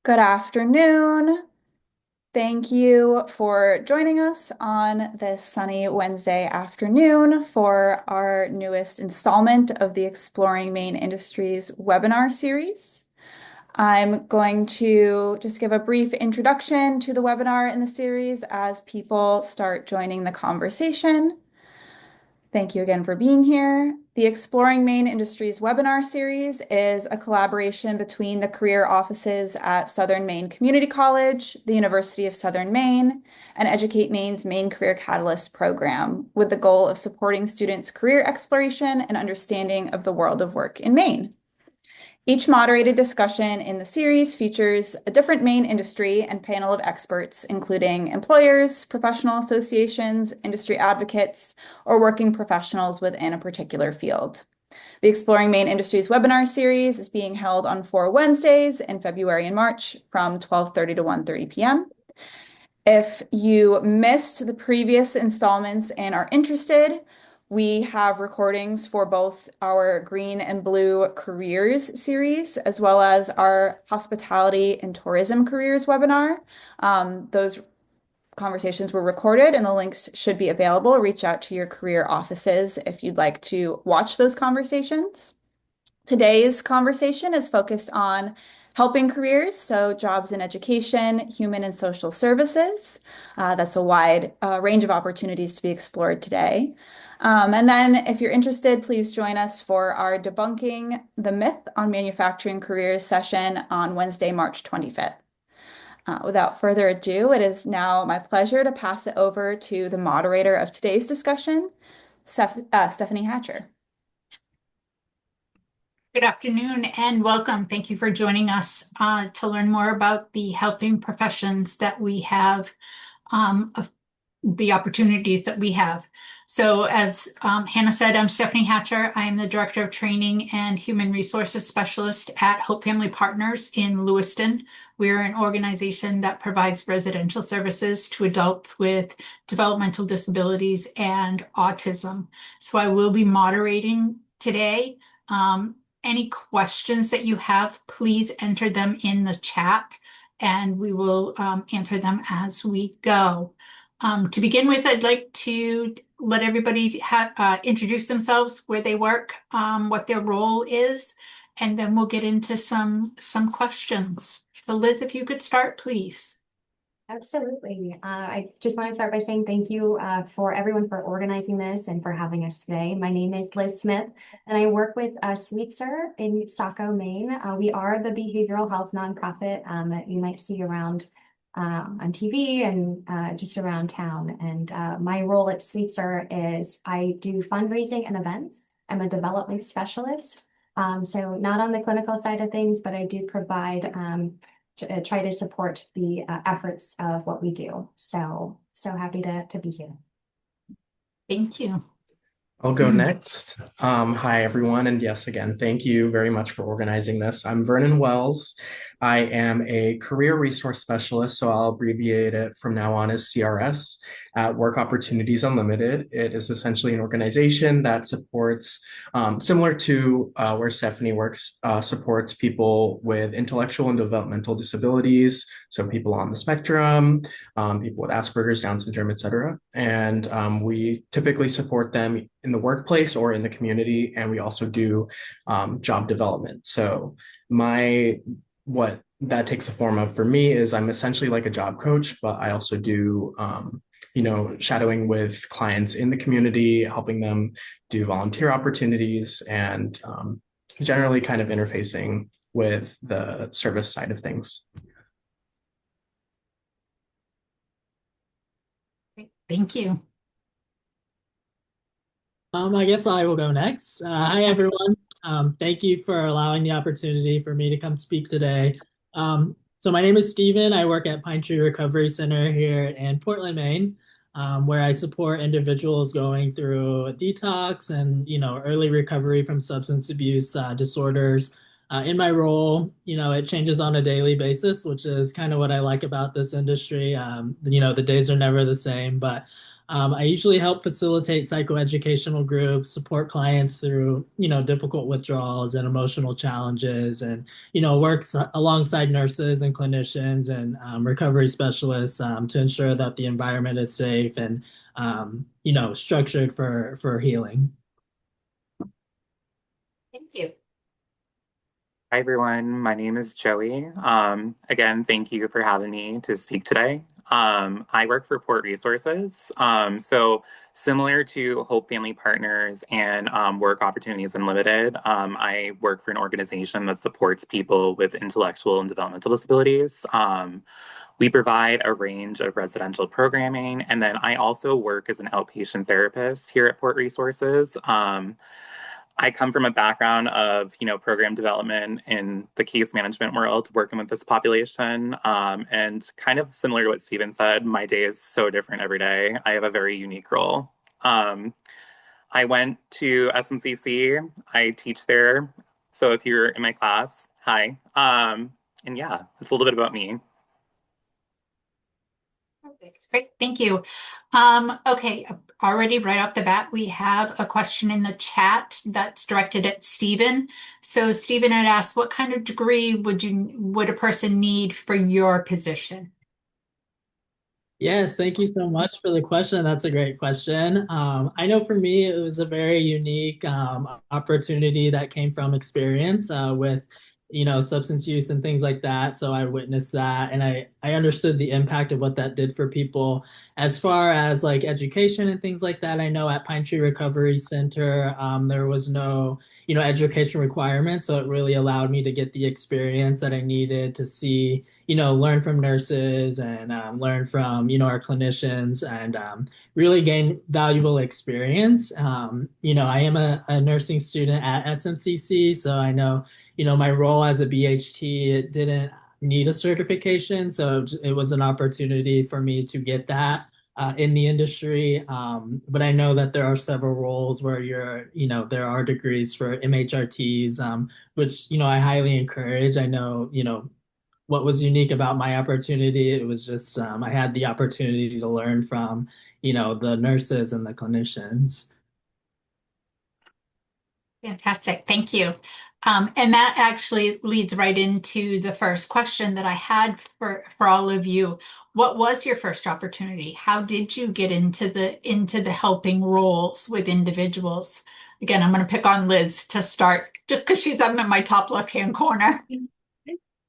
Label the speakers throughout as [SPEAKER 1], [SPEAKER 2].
[SPEAKER 1] Good afternoon. Thank you for joining us on this sunny Wednesday afternoon for our newest installment of the Exploring Maine Industries webinar series. I'm going to just give a brief introduction to the webinar in the series as people start joining the conversation. Thank you again for being here. The Exploring Maine Industries webinar series is a collaboration between the career offices at Southern Maine Community College, the University of Southern Maine, and Educate Maine's Maine Career Catalyst program, with the goal of supporting students' career exploration and understanding of the world of work in Maine. Each moderated discussion in the series features a different Maine industry and panel of experts, including employers, professional associations, industry advocates, or working professionals within a particular field. The Exploring Maine Industries webinar series is being held on 4 Wednesdays in February and March from 12:30 to 1:30 p.m. If you missed the previous installments and are interested, we have recordings for both our Green and Blue Careers series, as well as our Hospitality and Tourism Careers webinar. Those conversations were recorded and the links should be available. Reach out to your career offices if you'd like to watch those conversations. Today's conversation is focused on helping careers, so jobs in education, human and social services. That's a wide range of opportunities to be explored today. And then if you're interested, please join us for our Debunking the Myth on Manufacturing Careers session on Wednesday, March 25th. Without further ado, it is now my pleasure to pass it over to the moderator of today's discussion, Stephanie Hatcher.
[SPEAKER 2] Good afternoon and welcome. Thank you for joining us to learn more about the helping professions that we have, of the opportunities that we have. So as Hannah said, I'm Stephanie Hatcher. I am the Director of Training and Human Resources Specialist at Hope Family Partners in Lewiston. We're an organization that provides residential services to adults with developmental disabilities and autism. So I will be moderating today. Any questions that you have, please enter them in the chat and we will answer them as we go. To begin with, I'd like to let everybody introduce themselves, where they work, what their role is, and then we'll get into some questions. So Liz, if you could start, please.
[SPEAKER 3] Absolutely. I just want to start by saying thank you for everyone for organizing this and for having us today. My name is Liz Smith, and I work with Sweetser in Saco, Maine. We are the behavioral health nonprofit that you might see around on TV and just around town. And my role at Sweetser is I do fundraising and events. I'm a development specialist. So not on the clinical side of things, but I do provide try to support the efforts of what we do. So happy to be here.
[SPEAKER 2] Thank you.
[SPEAKER 4] I'll go next. Hi, everyone. And yes, again, thank you very much for organizing this. I'm Vernon Wells. I am a career resource specialist, so I'll abbreviate it from now on as CRS at Work Opportunities Unlimited. It is essentially an organization that supports, similar to where Stephanie works, supports people with intellectual and developmental disabilities, so people on the spectrum, people with Asperger's, Down syndrome, etc. And we typically support them in the workplace or in the community, and we also do job development. So what that takes the form of for me is I'm essentially like a job coach, but I also do shadowing with clients in the community, helping them do volunteer opportunities, and generally kind of interfacing with the service side of things.
[SPEAKER 2] Thank you.
[SPEAKER 5] I guess I will go next. Hi, everyone. Thank you for allowing the opportunity for me to come speak today. So my name is Steven. I work at Pine Tree Recovery Center here in Portland, Maine, where I support individuals going through a detox and, early recovery from substance abuse disorders. In my role, it changes on a daily basis, which is kind of what I like about this industry. The days are never the same, but I usually help facilitate psychoeducational groups, support clients through, difficult withdrawals and emotional challenges, and, works alongside nurses and clinicians and recovery specialists to ensure that the environment is safe and, structured for healing.
[SPEAKER 2] Thank you.
[SPEAKER 6] Hi, everyone. My name is Joey. Again, thank you for having me to speak today. I work for Port Resources. So similar to Hope Family Partners and Work Opportunities Unlimited, I work for an organization that supports people with intellectual and developmental disabilities. We provide a range of residential programming, and then I also work as an outpatient therapist here at Port Resources. I come from a background of, program development in the case management world, working with this population. And kind of similar to what Steven said, my day is so different every day. I have a very unique role. I went to SMCC. I teach there. So if you're in my class, hi. And yeah, it's a little bit about me.
[SPEAKER 2] Perfect. Great. Thank you. Okay. Already right off the bat, we have a question in the chat that's directed at Stephen. So Stephen had asked, what kind of degree would a person need for your position?
[SPEAKER 5] Yes, thank you so much for the question. That's a great question. I know for me, it was a very unique opportunity that came from experience with, substance use and things like that. So I witnessed that, and I understood the impact of what that did for people. As far as like education and things like that, I know at Pine Tree Recovery Center, there was no, education requirements, so it really allowed me to get the experience that I needed to see, learn from nurses and learn from, our clinicians and really gain valuable experience. I am a nursing student at SMCC, so I know, my role as a BHT, it didn't need a certification, so it was an opportunity for me to get that in the industry. But I know that there are several roles where there are degrees for MHRTs, which, I highly encourage. I know, what was unique about my opportunity, it was just I had the opportunity to learn from, the nurses and the clinicians.
[SPEAKER 2] Fantastic. Thank you. And that actually leads right into the first question that I had for all of you. What was your first opportunity? How did you get into the helping roles with individuals? Again, I'm going to pick on Liz to start, just because she's up in my top left-hand corner.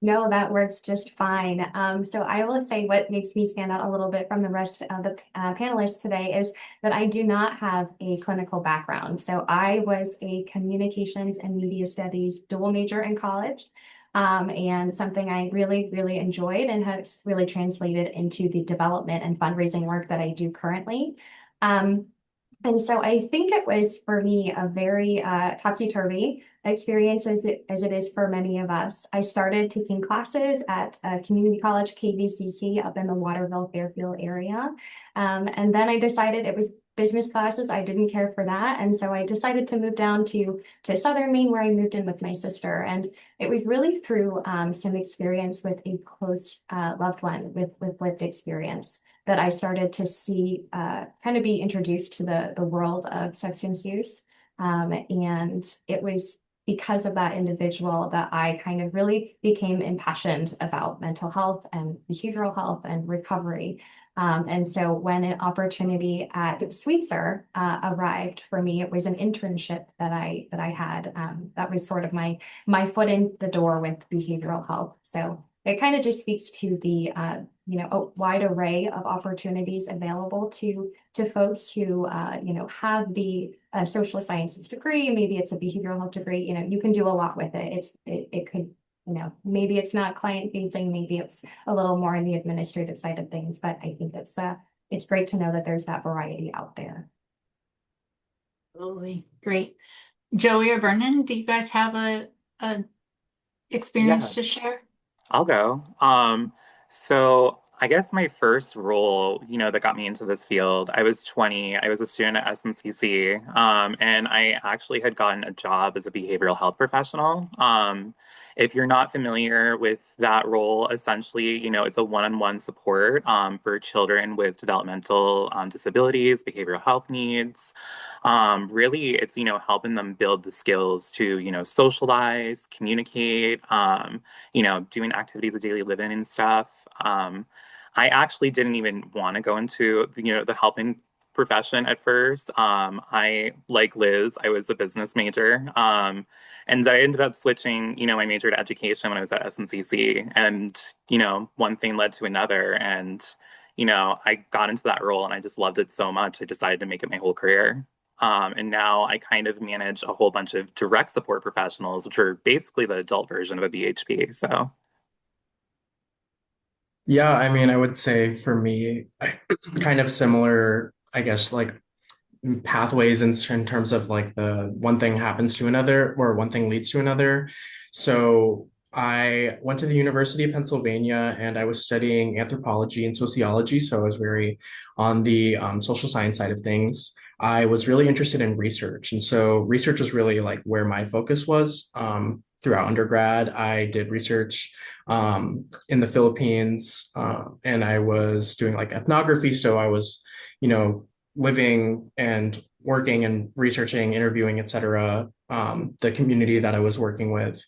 [SPEAKER 3] No, that works just fine. So I will say what makes me stand out a little bit from the rest of the panelists today is that I do not have a clinical background. So I was a communications and media studies dual major in college, and something I really, really enjoyed and has really translated into the development and fundraising work that I do currently. And so I think it was for me a very topsy-turvy experience as it is for many of us. I started taking classes at community college, KVCC, up in the Waterville, Fairfield area. And then I decided it was business classes. I didn't care for that. And so I decided to move down to Southern Maine, where I moved in with my sister. And it was really through some experience with a close loved one with lived experience that I started to see kind of be introduced to the world of substance use. And it was because of that individual that I kind of really became impassioned about mental health and behavioral health and recovery. And so when an opportunity at Sweetser arrived for me, it was an internship that I had. That was sort of my foot in the door with behavioral health. So it kind of just speaks to the a wide array of opportunities available to folks who have the social sciences degree. Maybe it's a behavioral health degree. You can do a lot with it. It could, maybe it's not client facing, maybe it's a little more on the administrative side of things. But I think it's great to know that there's that variety out there.
[SPEAKER 2] Absolutely. Great. Joey or Vernon, do you guys have a experience to share?
[SPEAKER 6] I'll go. So I guess my first role, that got me into this field, I was 20. I was a student at SMCC, and I actually had gotten a job as a behavioral health professional. If you're not familiar with that role, essentially, it's a one-on-one support for children with developmental disabilities, behavioral health needs. Really, it's, helping them build the skills to, socialize, communicate, doing activities of daily living and stuff. I actually didn't even want to go into the helping profession at first. I, like Liz, I was a business major. And I ended up switching, my major to education when I was at SMCC. And, one thing led to another. And, I got into that role and I just loved it so much. I decided to make it my whole career. And now I kind of manage a whole bunch of direct support professionals, which are basically the adult version of a BHP. So.
[SPEAKER 4] Yeah, I mean, I would say for me, kind of similar, I guess, like pathways in terms of like the one thing happens to another or one thing leads to another. So I went to the University of Pennsylvania and I was studying anthropology and sociology. So I was very on the social science side of things. I was really interested in research. And so research was really like where my focus was. Throughout undergrad, I did research in the Philippines, and I was doing like ethnography. So I was, living and working and researching, interviewing, et cetera, the community that I was working with.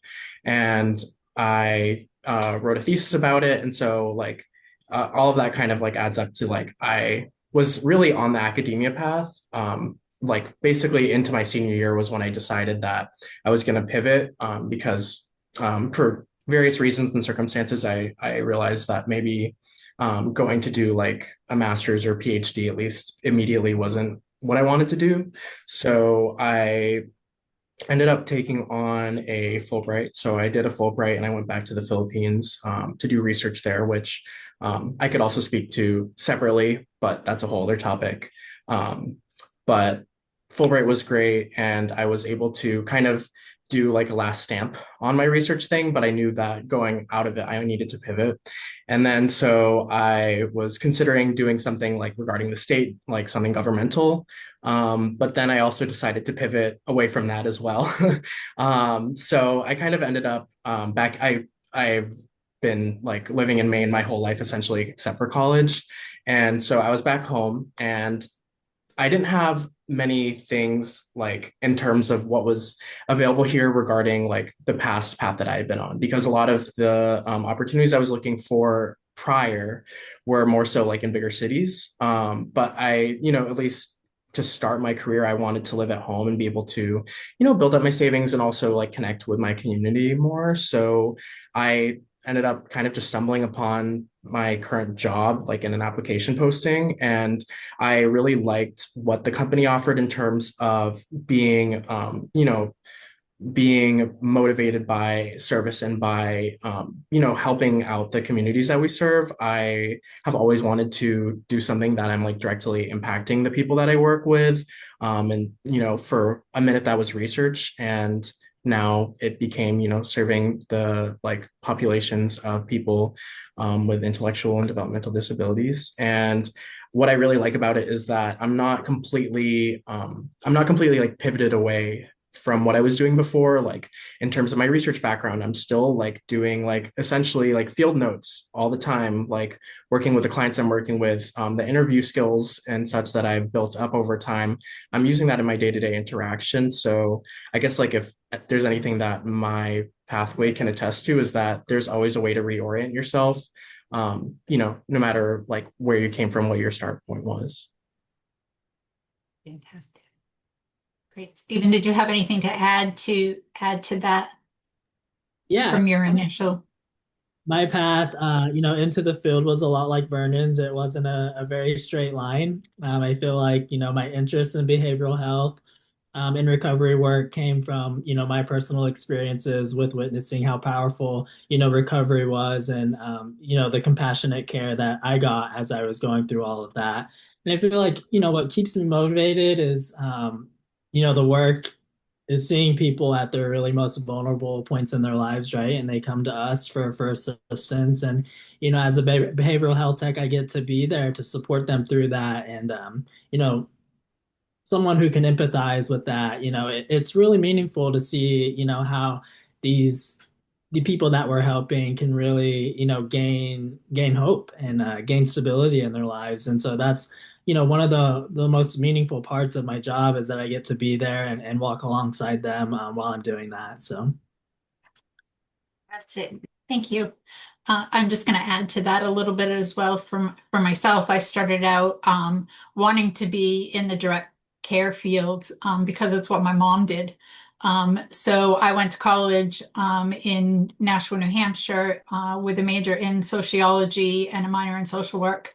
[SPEAKER 4] And I wrote a thesis about it. And so, like, all of that kind of like adds up to like, I was really on the academia path. Like, basically, into my senior year was when I decided that I was going to pivot because for various reasons and circumstances, I realized that maybe going to do like a master's or PhD at least immediately wasn't what I wanted to do. So I ended up taking on a Fulbright. So I did a Fulbright and I went back to the Philippines to do research there, which I could also speak to separately, but that's a whole other topic. But Fulbright was great, and I was able to kind of do like a last stamp on my research thing, but I knew that going out of it, I needed to pivot. And then so I was considering doing something like regarding the state, like something governmental. But then I also decided to pivot away from that as well. So I kind of ended up back. I've been like living in Maine my whole life essentially, except for college. And so I was back home and I didn't have many things like in terms of what was available here regarding like the past path that I had been on, because a lot of the opportunities I was looking for prior were more so like in bigger cities. But I, at least to start my career, I wanted to live at home and be able to, build up my savings and also like connect with my community more. So I ended up kind of just stumbling upon my current job, like in an application posting. And I really liked what the company offered in terms of being, being motivated by service and by, helping out the communities that we serve. I have always wanted to do something that I'm like directly impacting the people that I work with. And, for a minute that was research, and now it became, serving the like populations of people with intellectual and developmental disabilities. And what I really like about it is that I'm not completely like pivoted away from what I was doing before. Like in terms of my research background, I'm still like doing like essentially like field notes all the time, like working with the clients I'm working with, the interview skills and such that I've built up over time. I'm using that in my day-to-day interaction. So I guess like if there's anything that my pathway can attest to is that there's always a way to reorient yourself, no matter like where you came from, what your start point was.
[SPEAKER 2] Fantastic. Great. Stephen, did you have anything to add to that
[SPEAKER 5] Yeah,
[SPEAKER 2] from your initial?
[SPEAKER 5] my path, into the field was a lot like Vernon's. It wasn't a very straight line. I feel like, my interest in behavioral health and recovery work came from, my personal experiences with witnessing how powerful, recovery was and, the compassionate care that I got as I was going through all of that. And I feel like, what keeps me motivated is, the work is seeing people at their really most vulnerable points in their lives, right? And they come to us for assistance. And, as a behavioral health tech, I get to be there to support them through that. And, someone who can empathize with that, it's really meaningful to see, how these the people that we're helping can really, gain hope and gain stability in their lives. And so that's, one of the most meaningful parts of my job is that I get to be there and walk alongside them while I'm doing that. So
[SPEAKER 2] That's it. Thank you. I'm just going to add to that a little bit as well for myself. I started out wanting to be in the direct care field because it's what my mom did. So I went to college in Nashua, New Hampshire with a major in sociology and a minor in social work.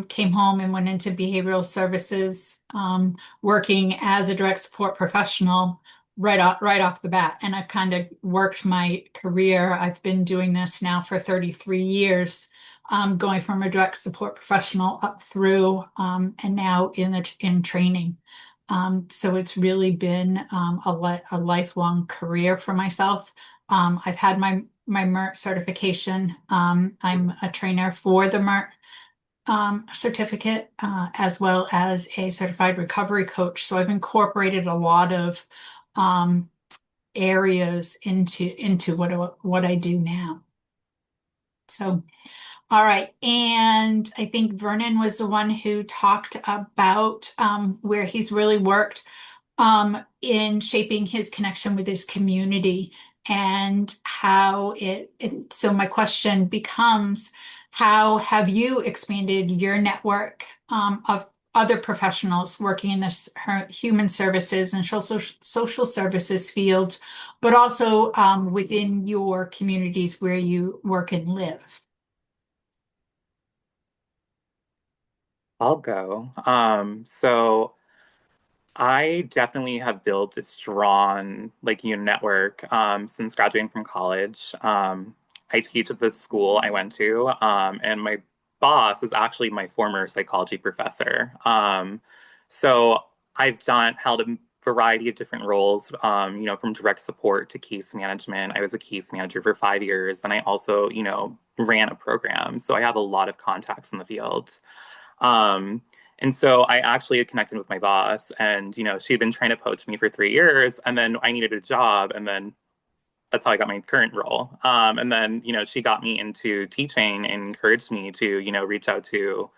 [SPEAKER 2] Came home and went into behavioral services, working as a direct support professional right off the bat. And I've kind of worked my career. I've been doing this now for 33 years, going from a direct support professional up through and now in training. So it's really been a lifelong career for myself. I've had my MERT certification. I'm a trainer for the MERT certificate, as well as a certified recovery coach. So I've incorporated a lot of areas into what I do now. So, all right. And I think Vernon was the one who talked about where he's really worked in shaping his connection with his community and how so my question becomes, how have you expanded your network of other professionals working in this human services and social services fields, but also within your communities where you work and live?
[SPEAKER 6] I'll go. So I definitely have built a strong network since graduating from college. I teach at this school I went to, and my boss is actually my former psychology professor. So I've held a variety of different roles, from direct support to case management. I was a case manager for 5 years, and I also, ran a program. So I have a lot of contacts in the field. Um, and so I actually had connected with my boss, and she had been trying to poach me for 3 years, and then I needed a job, and then that's how I got my current role. And then she got me into teaching and encouraged me to reach out to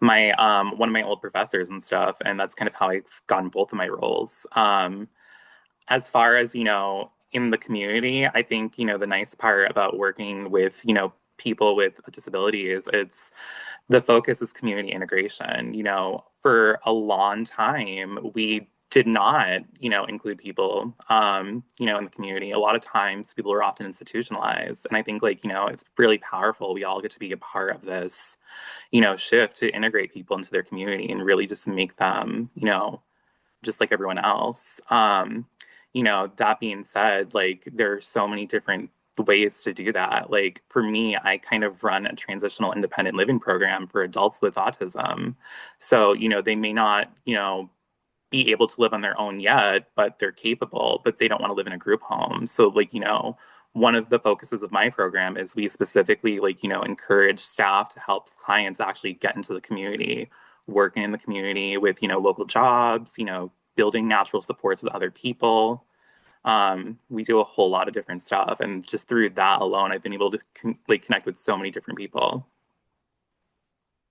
[SPEAKER 6] my one of my old professors and stuff, and that's kind of how I've gotten both of my roles. As far as in the community, I think the nice part about working with people with a disability is the focus is community integration. For a long time, we did not, include people, in the community. A lot of times people are often institutionalized. And I think it's really powerful. We all get to be a part of this, shift to integrate people into their community and really just make them, just like everyone else. That being said, there are so many different ways to do that. For me, I kind of run a transitional independent living program for adults with autism. So, they may not, be able to live on their own yet, but they're capable, but they don't want to live in a group home. So, one of the focuses of my program is we specifically, encourage staff to help clients actually get into the community, working in the community with, local jobs, building natural supports with other people. We do a whole lot of different stuff, and just through that alone, I've been able to connect with so many different people.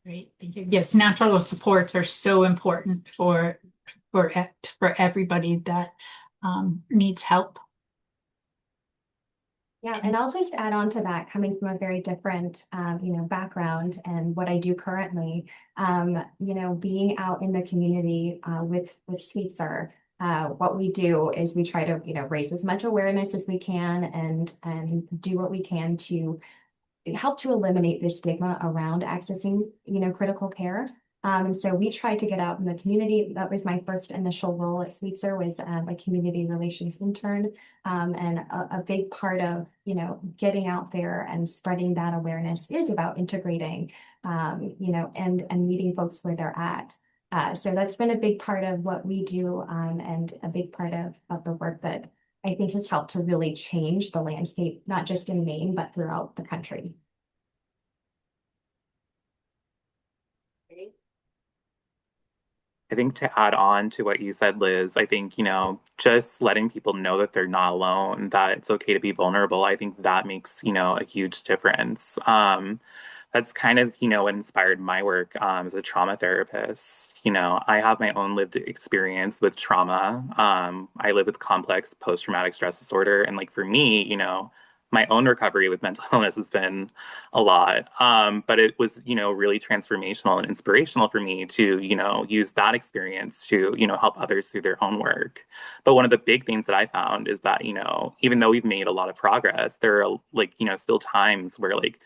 [SPEAKER 2] Great, thank you. Yes, natural supports are so important for everybody that needs help.
[SPEAKER 3] Yeah, and I'll just add on to that, coming from a very different, background and what I do currently, being out in the community with Sweetser. What we do is we try to, raise as much awareness as we can and do what we can to help to eliminate the stigma around accessing, critical care. And so we tried to get out in the community. That was my first initial role at Sweetser, was a community relations intern. And a big part of, getting out there and spreading that awareness is about integrating, and meeting folks where they're at. So that's been a big part of what we do, and a big part of the work that I think has helped to really change the landscape, not just in Maine, but throughout the country.
[SPEAKER 6] I think to add on to what you said, Liz, I think, just letting people know that they're not alone, that it's okay to be vulnerable, I think that makes, a huge difference. That's kind of, what inspired my work as a trauma therapist. I have my own lived experience with trauma. I live with complex post-traumatic stress disorder. And like for me, my own recovery with mental illness has been a lot. But it was, really transformational and inspirational for me to, use that experience to, help others through their own work. But one of the big things that I found is that, even though we've made a lot of progress, there are like, still times where like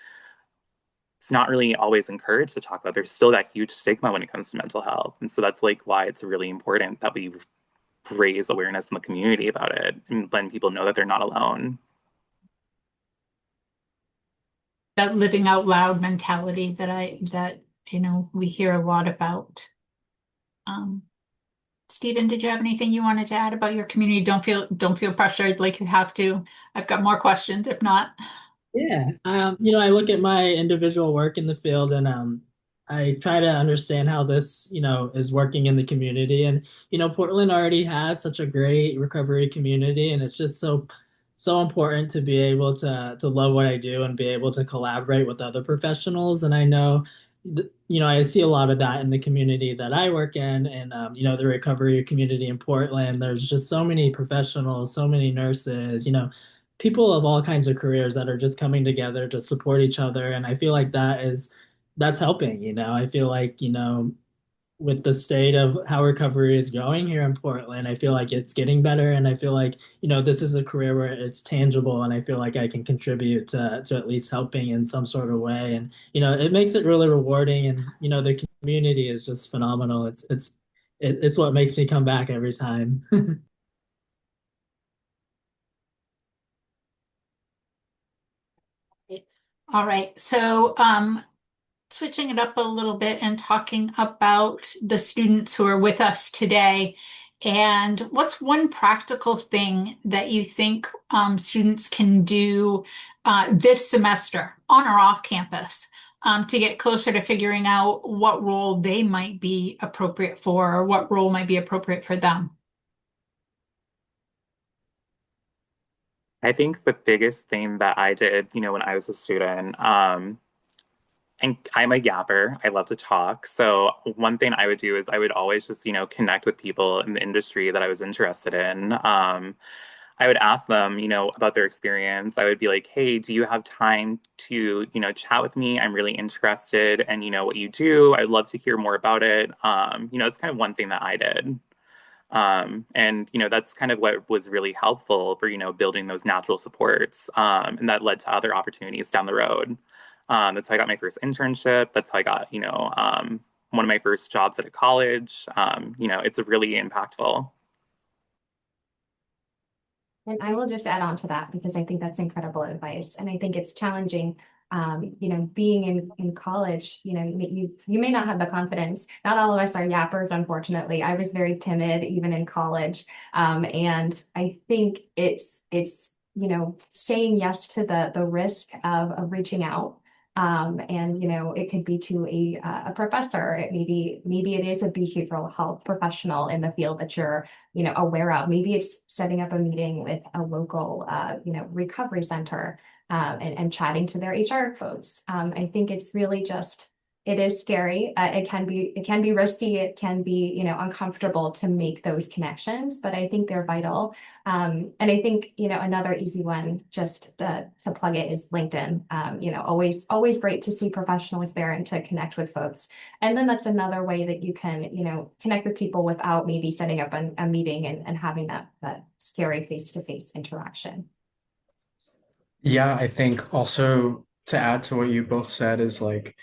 [SPEAKER 6] it's not really always encouraged to talk about. There's still that huge stigma when it comes to mental health. And so that's like why it's really important that we raise awareness in the community about it and letting people know that they're not alone.
[SPEAKER 2] That living out loud mentality that we hear a lot about. Stephen, did you have anything you wanted to add about your community? Don't feel pressured like you have to. I've got more questions if not.
[SPEAKER 5] Yeah, I look at my individual work in the field and I try to understand how this, is working in the community. And, Portland already has such a great recovery community, and it's just so important to be able to love what I do and be able to collaborate with other professionals. And I know, I see a lot of that in the community that I work in, and the recovery community in Portland. There's just so many professionals, so many nurses, people of all kinds of careers that are just coming together to support each other. And I feel like that's helping. I feel like, with the state of how recovery is going here in Portland, I feel like it's getting better. And I feel like, this is a career where it's tangible, and I feel like I can contribute to at least helping in some sort of way. And, it makes it really rewarding. And, the community is just phenomenal. It's what makes me come back every time.
[SPEAKER 2] All right. So, switching it up a little bit and talking about the students who are with us today. And what's one practical thing that you think students can do this semester on or off campus to get closer to figuring out what role they might be appropriate for, or what role might be appropriate for them?
[SPEAKER 6] I think the biggest thing that I did, when I was a student, and I'm a yapper. I love to talk. So one thing I would do is I would always just, connect with people in the industry that I was interested in. I would ask them, about their experience. I would be like, hey, do you have time to, chat with me? I'm really interested and what you do. I'd love to hear more about it. It's kind of one thing that I did. And that's kind of what was really helpful for building those natural supports, and that led to other opportunities down the road. That's how I got my first internship. That's how I got one of my first jobs at a college. It's really impactful.
[SPEAKER 3] And I will just add on to that because I think that's incredible advice. And I think it's challenging, being in college, you may not have the confidence. Not all of us are yappers, unfortunately. I was very timid even in college. And I think it's saying yes to the risk of reaching out. And it could be to a professor. Maybe it is a behavioral health professional in the field that you're aware of. Maybe it's setting up a meeting with a local recovery center, and chatting to their HR folks. I think it's really just, it is scary. It can be risky. It can be, uncomfortable to make those connections, but I think they're vital. And I think, another easy one just to plug it is LinkedIn. Always great to see professionals there and to connect with folks. And then that's another way that you can, connect with people without maybe setting up a meeting and having that scary face-to-face interaction.
[SPEAKER 4] Yeah, I think also to add to what you both said is like,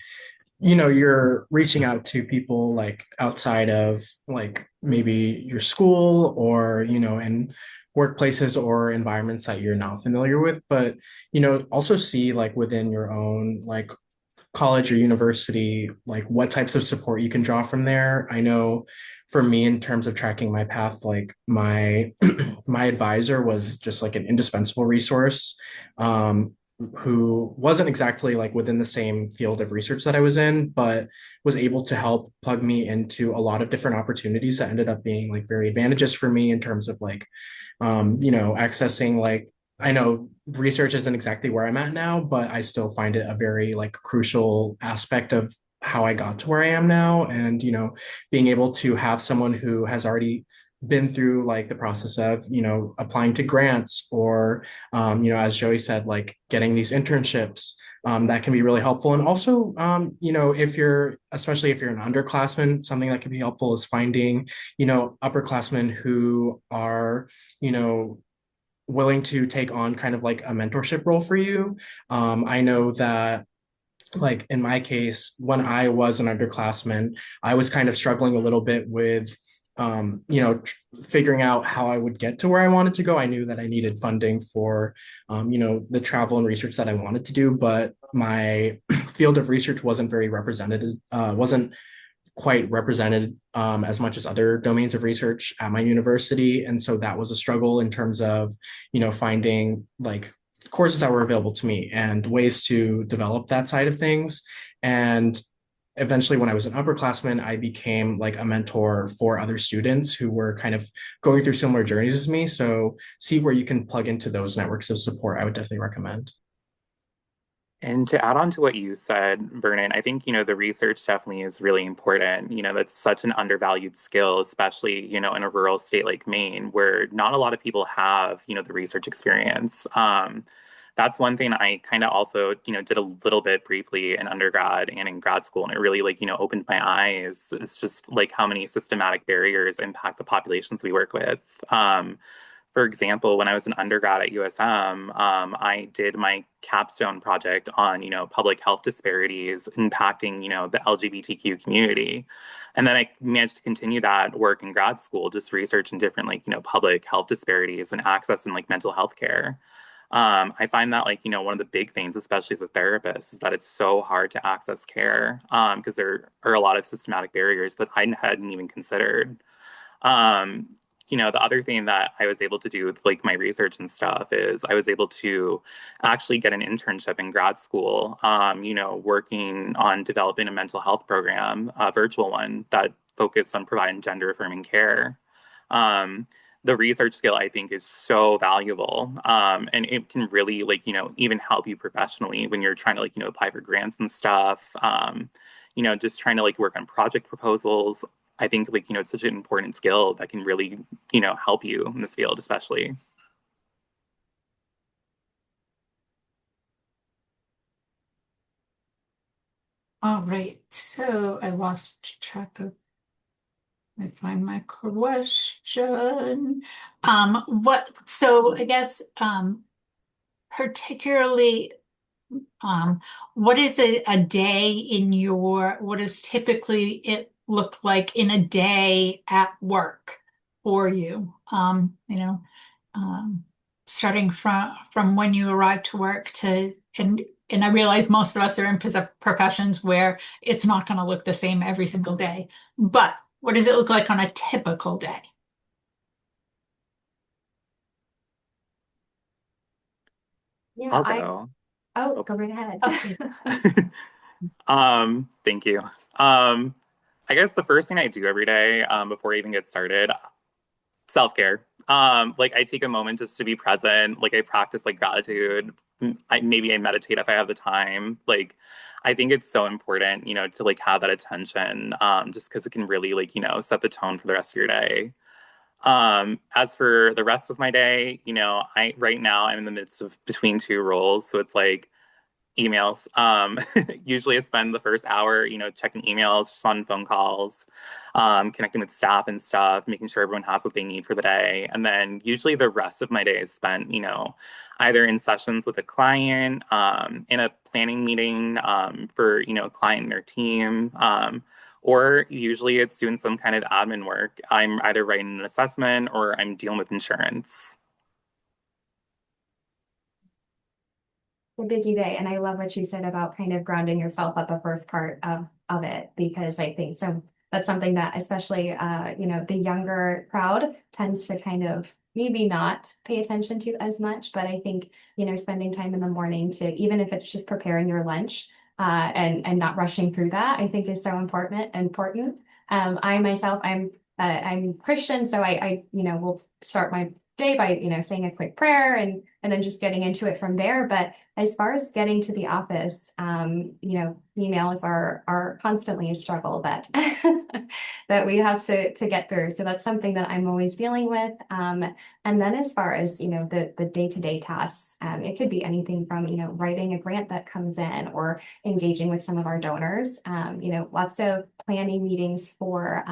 [SPEAKER 4] you're reaching out to people like outside of like maybe your school or, in workplaces or environments that you're not familiar with, but, also see like within your own like college or university, like what types of support you can draw from there. I know for me, in terms of tracking my path, like my my advisor was just like an indispensable resource. Who wasn't exactly like within the same field of research that I was in, but was able to help plug me into a lot of different opportunities that ended up being like very advantageous for me in terms of like, accessing like, I know research isn't exactly where I'm at now, but I still find it a very like crucial aspect of how I got to where I am now. And, being able to have someone who has already been through like the process of, applying to grants or, as Joey said, like getting these internships, that can be really helpful. And also, if you're, especially if you're an underclassman, something that can be helpful is finding, upperclassmen who are, willing to take on kind of like a mentorship role for you. I know that like in my case, when I was an underclassman, I was kind of struggling a little bit with, figuring out how I would get to where I wanted to go. I knew that I needed funding for, the travel and research that I wanted to do, but my field of research wasn't very represented, wasn't quite represented as much as other domains of research at my university. And so that was a struggle in terms of, finding like courses that were available to me and ways to develop that side of things. And eventually, when I was an upperclassman, I became like a mentor for other students who were kind of going through similar journeys as me. So see where you can plug into those networks of support. I would definitely recommend.
[SPEAKER 6] And to add on to what you said, Vernon, I think, the research definitely is really important. That's such an undervalued skill, especially, in a rural state like Maine, where not a lot of people have, the research experience. That's one thing I kind of also, did a little bit briefly in undergrad and in grad school. And it really like, opened my eyes. It's just like how many systematic barriers impact the populations we work with. For example, when I was an undergrad at USM, I did my capstone project on, public health disparities impacting, the LGBTQ community. And then I managed to continue that work in grad school, just research in different, like, public health disparities and access in like mental health care. I find that like, one of the big things, especially as a therapist, is that it's so hard to access care because there are a lot of systematic barriers that I hadn't even considered. Um, the other thing that I was able to do with like my research and stuff is I was able to actually get an internship in grad school, working on developing a mental health program, a virtual one that focused on providing gender affirming care. Um, the research skill I think is so valuable. And it can really like, even help you professionally when you're trying to like, apply for grants and stuff. Just trying to like work on project proposals. I think like, it's such an important skill that can really, help you in this field, especially.
[SPEAKER 2] All right, so I lost track of, I find my question. So I guess, particularly, what is a day in what does typically it look like in a day at work for you? Um, Starting from when you arrive to work and I realize most of us are in professions where it's not going to look the same every single day. But what does it look like on a typical day?
[SPEAKER 3] Yeah,
[SPEAKER 6] I'll go. Oh.
[SPEAKER 3] go right ahead.
[SPEAKER 2] Okay.
[SPEAKER 6] Thank you. I guess the first thing I do every day, before I even get started, self-care. Like I take a moment just to be present. Like I practice like gratitude. Maybe I meditate if I have the time. Like I think it's so important, to like have that attention, just because it can really like, set the tone for the rest of your day. As for the rest of my day, I right now I'm in the midst of between two roles. So it's like emails. Usually I spend the first hour, checking emails, just on phone calls, connecting with staff and stuff, making sure everyone has what they need for the day. And then usually the rest of my day is spent, either in sessions with a client, in a planning meeting, for, a client and their team, or usually it's doing some kind of admin work. I'm either writing an assessment or I'm dealing with insurance.
[SPEAKER 3] a busy day. And I love what you said about kind of grounding yourself at the first part of it, because I think so that's something that especially, the younger crowd tends to kind of maybe not pay attention to as much. But I think, spending time in the morning to, even if it's just preparing your lunch, and not rushing through that, I think is so important. I myself, I'm Christian, so I will start my day by, saying a quick prayer and then just getting into it from there. But as far as getting to the office, emails are constantly a struggle that that we have to get through. So that's something that I'm always dealing with. And then as far as, the day-to-day tasks, it could be anything from, writing a grant that comes in or engaging with some of our donors, lots of planning meetings for,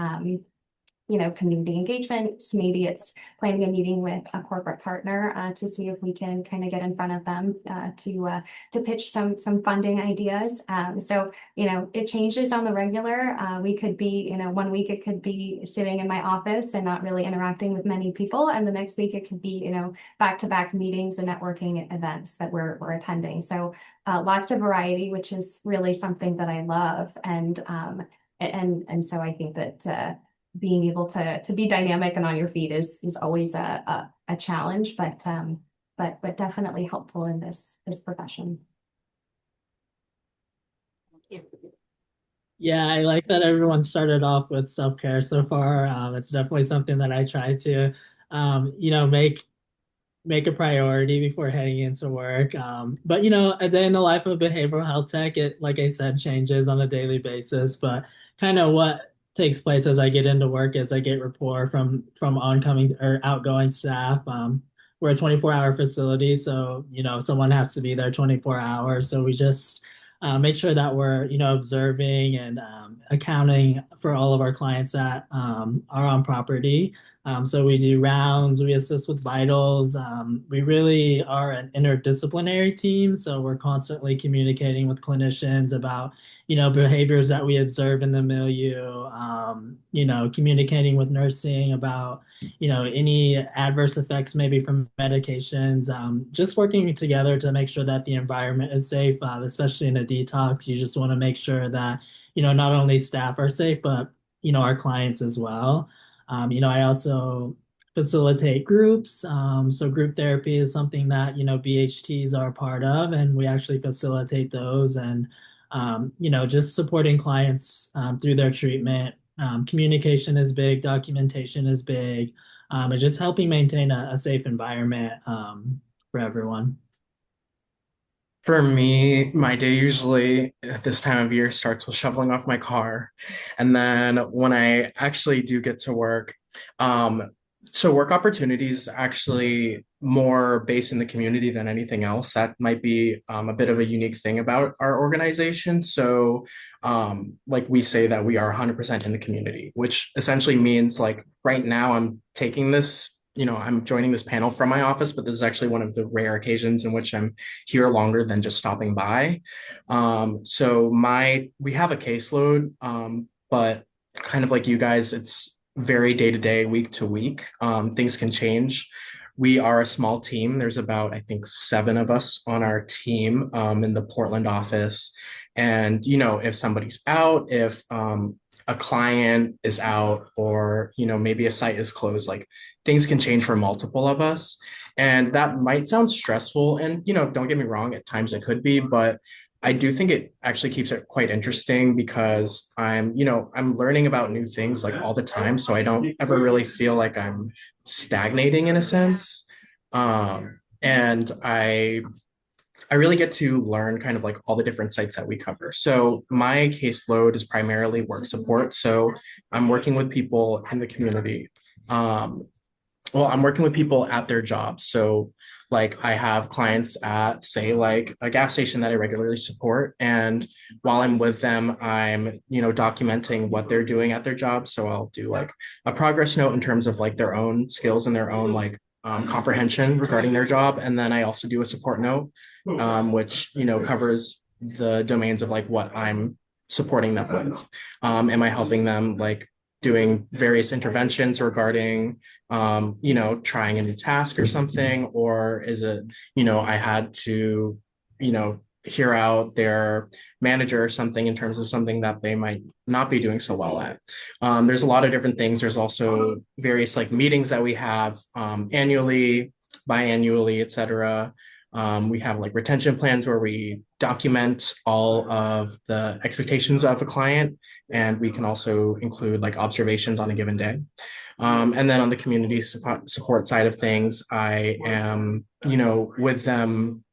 [SPEAKER 3] community engagements. Maybe it's planning a meeting with a corporate partner to see if we can kind of get in front of them to pitch some funding ideas. So it changes on the regular. We could be, 1 week it could be sitting in my office and not really interacting with many people, and the next week it could be back-to-back meetings and networking events that we're attending. So lots of variety, which is really something that I love, and so I think that being able to be dynamic and on your feet is always a challenge, but definitely helpful in this profession.
[SPEAKER 5] Yeah, I like that everyone started off with self-care so far. It's definitely something that I try to, make a priority before heading into work. But a day in the life of behavioral health tech, it, like I said, changes on a daily basis. But kind of what takes place as I get into work is I get rapport from oncoming or outgoing staff. We're a 24-hour facility, so someone has to be there 24 hours. So we just make sure that we're observing and accounting for all of our clients that are on property. So we do rounds, we assist with vitals. We really are an interdisciplinary team, so we're constantly communicating with clinicians about behaviors that we observe in the milieu, communicating with nursing about any adverse effects maybe from medications, just working together to make sure that the environment is safe, especially in a detox. You just want to make sure that not only staff are safe, but our clients as well. I also facilitate groups. So group therapy is something that, BHTs are a part of, and we actually facilitate those, and, just supporting clients through their treatment. Communication is big, documentation is big, and just helping maintain a safe environment for everyone.
[SPEAKER 4] For me, my day usually at this time of year starts with shoveling off my car. And then when I actually do get to work, so work opportunities actually more based in the community than anything else. That might be a bit of a unique thing about our organization. So like we say that we are 100% in the community, which essentially means like right now I'm taking this I'm joining this panel from my office, but this is actually one of the rare occasions in which I'm here longer than just stopping by. So we have a caseload, but kind of like you guys, it's very day to day, week to week. Things can change. We are a small team. There's about, I think, 7 of us on our team in the Portland office. And, if somebody's out, if a client is out, or, maybe a site is closed, like things can change for multiple of us. And that might sound stressful. And, don't get me wrong, at times it could be, but I do think it actually keeps it quite interesting because I'm learning about new things like all the time. So I don't ever really feel like I'm stagnating in a sense. And I really get to learn kind of like all the different sites that we cover. So my caseload is primarily work support. So I'm working with people in the community. I'm working with people at their jobs. So like I have clients at, say, like a gas station that I regularly support. And while I'm with them, I'm, documenting what they're doing at their job. So I'll do like a progress note in terms of like their own skills and their own like comprehension regarding their job. And then I also do a support note, which, covers the domains of like what I'm supporting them with. Am I helping them like doing various interventions regarding, trying a new task or something? Or is it, I had to hear out their manager or something in terms of something that they might not be doing so well at. There's a lot of different things. There's also various like meetings that we have annually, biannually, et cetera. We have like retention plans where we document all of the expectations of a client, and we can also include like observations on a given day. And then on the community support side of things, I am, with them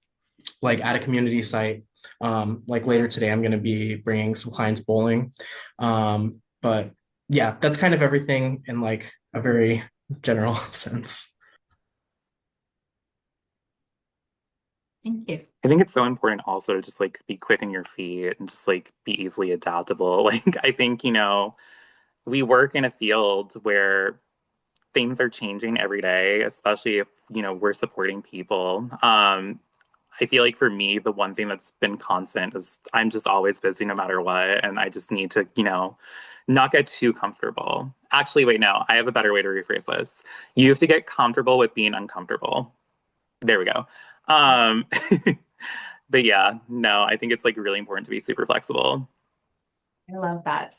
[SPEAKER 4] like at a community site. Like later today, I'm going to be bringing some clients bowling. But yeah, that's kind of everything in like a very general sense.
[SPEAKER 2] Thank you.
[SPEAKER 6] I think it's so important also to just like be quick on your feet and just like be easily adaptable. Like I think, we work in a field where things are changing every day, especially if, we're supporting people. I feel like for me, the one thing that's been constant is I'm just always busy no matter what. And I just need to, not get too comfortable. Actually, wait, no, I have a better way to rephrase this. You have to get comfortable with being uncomfortable. There we go. Um, but yeah, no, I think it's like really important to be super flexible.
[SPEAKER 3] I love that.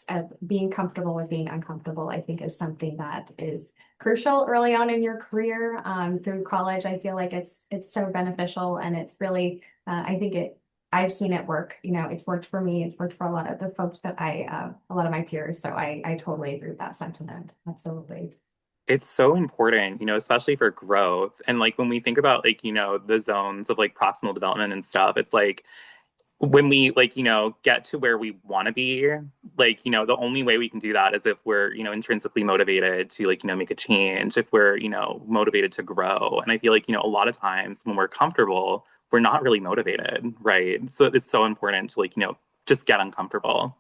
[SPEAKER 3] Being comfortable with being uncomfortable, I think, is something that is crucial early on in your career. Through college, I feel like it's so beneficial, and it's really, I think I've seen it work. It's worked for me. It's worked for a lot of the folks that a lot of my peers. So I totally agree with that sentiment. Absolutely.
[SPEAKER 6] It's so important, especially for growth. And like when we think about like, the zones of like proximal development and stuff, it's like when we like, get to where we want to be, like, the only way we can do that is if we're, intrinsically motivated to like, make a change, if we're, motivated to grow. And I feel like, a lot of times when we're comfortable, we're not really motivated, right? So it's so important to like, just get uncomfortable.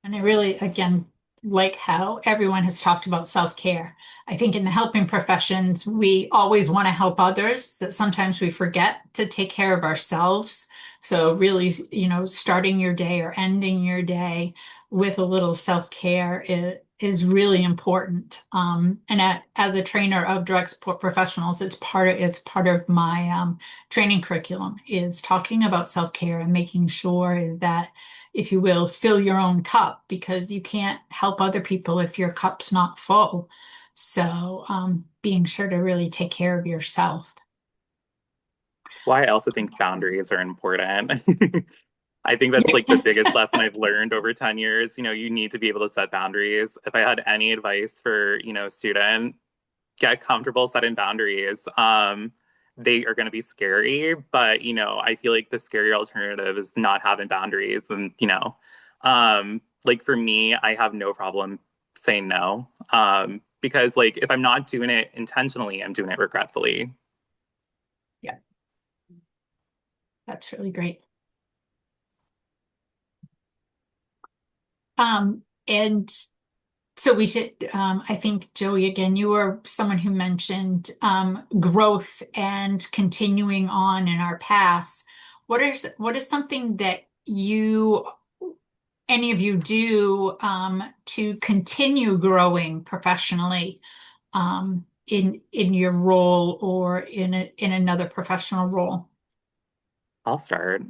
[SPEAKER 2] And I really, again, like how everyone has talked about self-care. I think in the helping professions, we always want to help others, that sometimes we forget to take care of ourselves. So really, starting your day or ending your day with a little self-care is really important. As a trainer of direct support professionals, it's part of my training curriculum is talking about self-care and making sure that, if you will, fill your own cup, because you can't help other people if your cup's not full. So being sure to really take care of yourself.
[SPEAKER 6] Well, I also think boundaries are important. I think that's like the biggest lesson I've learned over 10 years. You need to be able to set boundaries. If I had any advice for, student, get comfortable setting boundaries. They are going to be scary, but, I feel like the scary alternative is not having boundaries. And, like for me, I have no problem saying no. Because like if I'm not doing it intentionally, I'm doing it regretfully.
[SPEAKER 2] Yeah, that's really great. And so we should, I think, Joey, again, you were someone who mentioned growth and continuing on in our paths. What is something that any of you do to continue growing professionally in your role or in another professional role?
[SPEAKER 6] I'll start.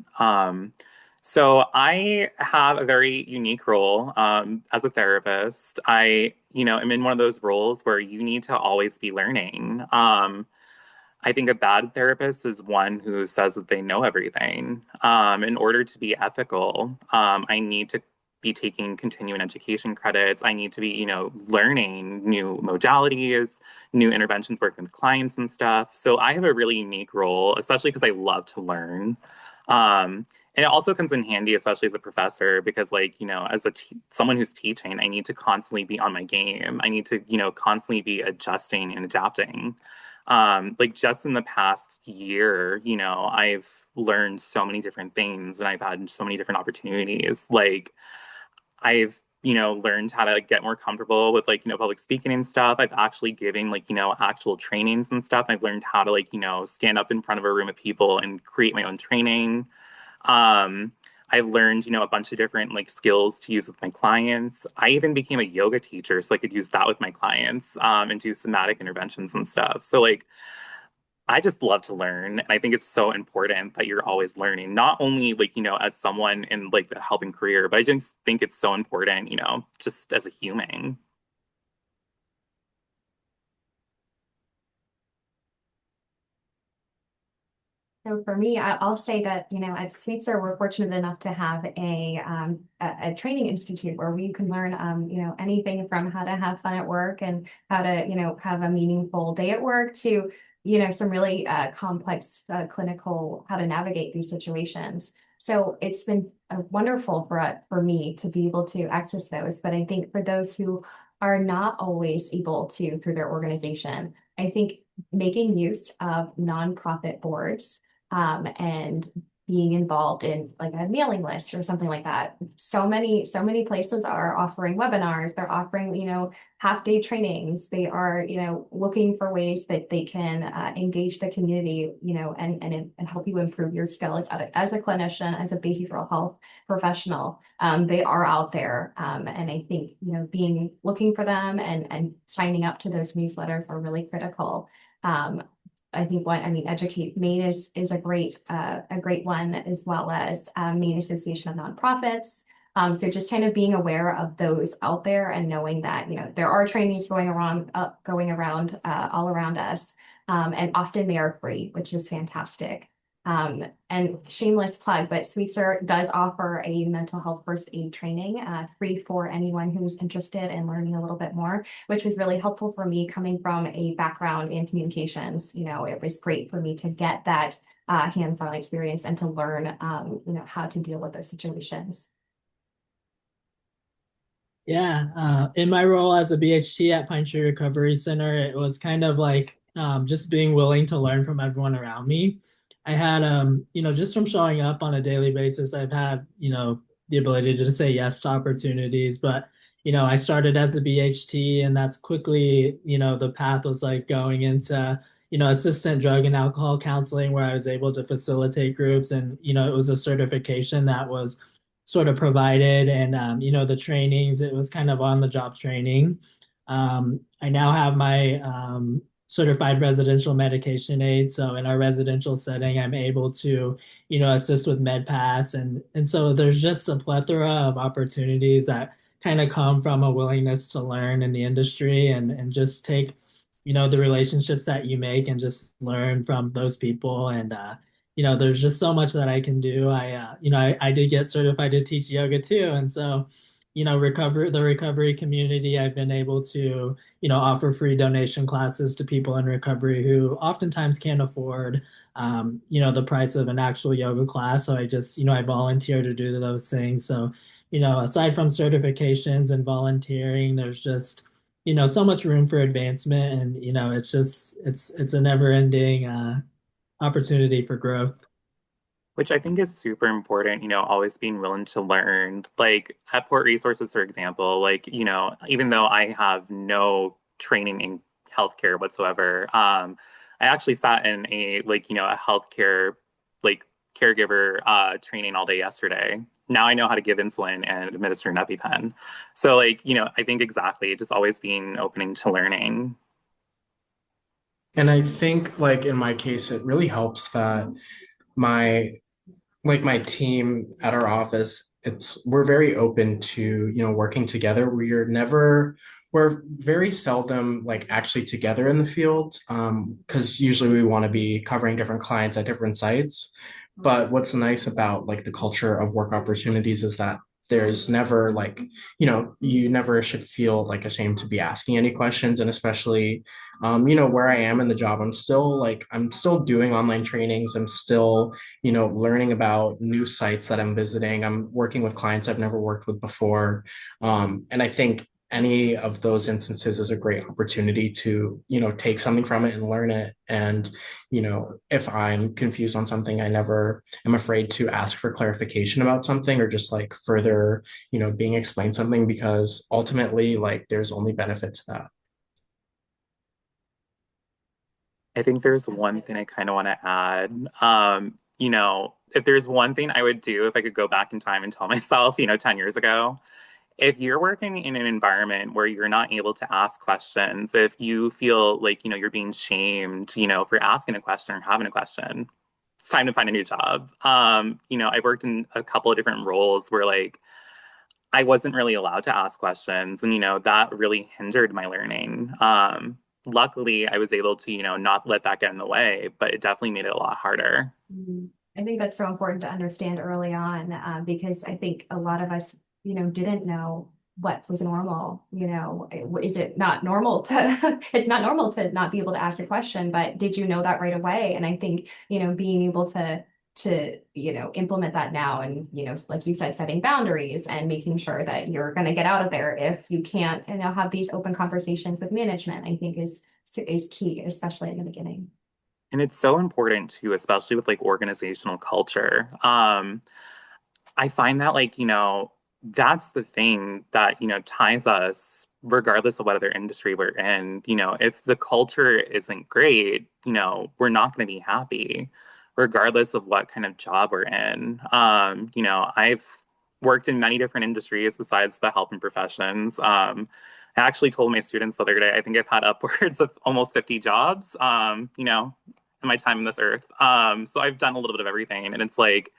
[SPEAKER 6] So I have a very unique role as a therapist. I, am in one of those roles where you need to always be learning. I think a bad therapist is one who says that they know everything. In order to be ethical, I need to be taking continuing education credits. I need to be, learning new modalities, new interventions, working with clients and stuff. So I have a really unique role, especially because I love to learn. And it also comes in handy, especially as a professor, because like, as someone who's teaching, I need to constantly be on my game. I need to, constantly be adjusting and adapting. Like just in the past year, I've learned so many different things and I've had so many different opportunities. Like I've, learned how to get more comfortable with like, public speaking and stuff. I've actually given like, actual trainings and stuff. I've learned how to like, stand up in front of a room of people and create my own training. Um, I learned, a bunch of different like skills to use with my clients. I even became a yoga teacher so I could use that with my clients and do somatic interventions and stuff. So like I just love to learn. And I think it's so important that you're always learning, not only like, as someone in like the helping career, but I just think it's so important, just as a human.
[SPEAKER 3] So for me, I'll say that, at Sweetser, we're fortunate enough to have a training institute where we can learn, anything from how to have fun at work and how to, have a meaningful day at work to, some really complex clinical, how to navigate these situations. So it's been wonderful for me to be able to access those. But I think for those who are not always able to through their organization, I think making use of nonprofit boards and being involved in like a mailing list or something like that. So many places are offering webinars. They're offering, half day trainings. They are, looking for ways that they can engage the community, and help you improve your skills as a clinician, as a behavioral health professional. They are out there. And I think, looking for them and signing up to those newsletters are really critical. I think Educate Maine is a great one, as well as Maine Association of Nonprofits. So just kind of being aware of those out there and knowing that there are trainings going around all around us, and often they are free, which is fantastic. And shameless plug, but Sweetser does offer a mental health first aid training, free for anyone who's interested in learning a little bit more, which was really helpful for me coming from a background in communications. It was great for me to get that hands-on experience and to learn, how to deal with those situations.
[SPEAKER 5] Yeah, in my role as a BHT at Pine Tree Recovery Center, it was kind of like just being willing to learn from everyone around me. I had, just from showing up on a daily basis, I've had, the ability to say yes to opportunities. But, I started as a BHT, and that's quickly, the path was like going into, assistant drug and alcohol counseling, where I was able to facilitate groups. And, it was a certification that was sort of provided, and the trainings, it was kind of on the job training. I now have my certified residential medication aid, so in our residential setting I'm able to assist with med pass, and so there's just a plethora of opportunities that kind of come from a willingness to learn in the industry, and just take the relationships that you make and just learn from those people. And there's just so much that I can do. I did get certified to teach yoga too. And so, the recovery community, I've been able to, offer free donation classes to people in recovery who oftentimes can't afford, the price of an actual yoga class. So I just, I volunteer to do those things. So, aside from certifications and volunteering, there's just, so much room for advancement. And, it's a never ending, opportunity for growth.
[SPEAKER 6] Which I think is super important, always being willing to learn. Like at Port Resources, for example, like, even though I have no training in healthcare whatsoever, I actually sat in a healthcare, like caregiver training all day yesterday. Now I know how to give insulin and administer an EpiPen. So like, I think exactly just always being opening to learning.
[SPEAKER 4] And I think like in my case, it really helps that my my team at our office, we're very open to, working together. We're very seldom like actually together in the field, because usually we want to be covering different clients at different sites. But what's nice about like the culture of work opportunities is that there's never like, you never should feel like ashamed to be asking any questions. And especially, where I am in the job, I'm still doing online trainings. I'm still, learning about new sites that I'm visiting. I'm working with clients I've never worked with before. And I think any of those instances is a great opportunity to, take something from it and learn it. And, if I'm confused on something, I never am afraid to ask for clarification about something, or just like further, being explained something, because ultimately, like, there's only benefit to that.
[SPEAKER 6] I think there's one thing I kind of want to add. If there's one thing I would do if I could go back in time and tell myself, 10 years ago, if you're working in an environment where you're not able to ask questions, if you feel like, you're being shamed, for asking a question or having a question, it's time to find a new job. I worked in a couple of different roles where like I wasn't really allowed to ask questions, and that really hindered my learning. Luckily, I was able to, not let that get in the way, but it definitely made it a lot harder.
[SPEAKER 3] I think that's so important to understand early on, because I think a lot of us, didn't know what was normal. Is it not normal to, it's not normal to not be able to ask a question, but did you know that right away? And I think, being able to implement that now and, like you said, setting boundaries and making sure that you're going to get out of there if you can't, have these open conversations with management, I think is key, especially in the beginning.
[SPEAKER 6] And it's so important too, especially with like organizational culture. I find that like, that's the thing that, ties us regardless of what other industry we're in. If the culture isn't great, we're not going to be happy regardless of what kind of job we're in. I've worked in many different industries besides the helping professions. I actually told my students the other day, I think I've had upwards of almost 50 jobs, in my time on this earth. So I've done a little bit of everything. And it's like,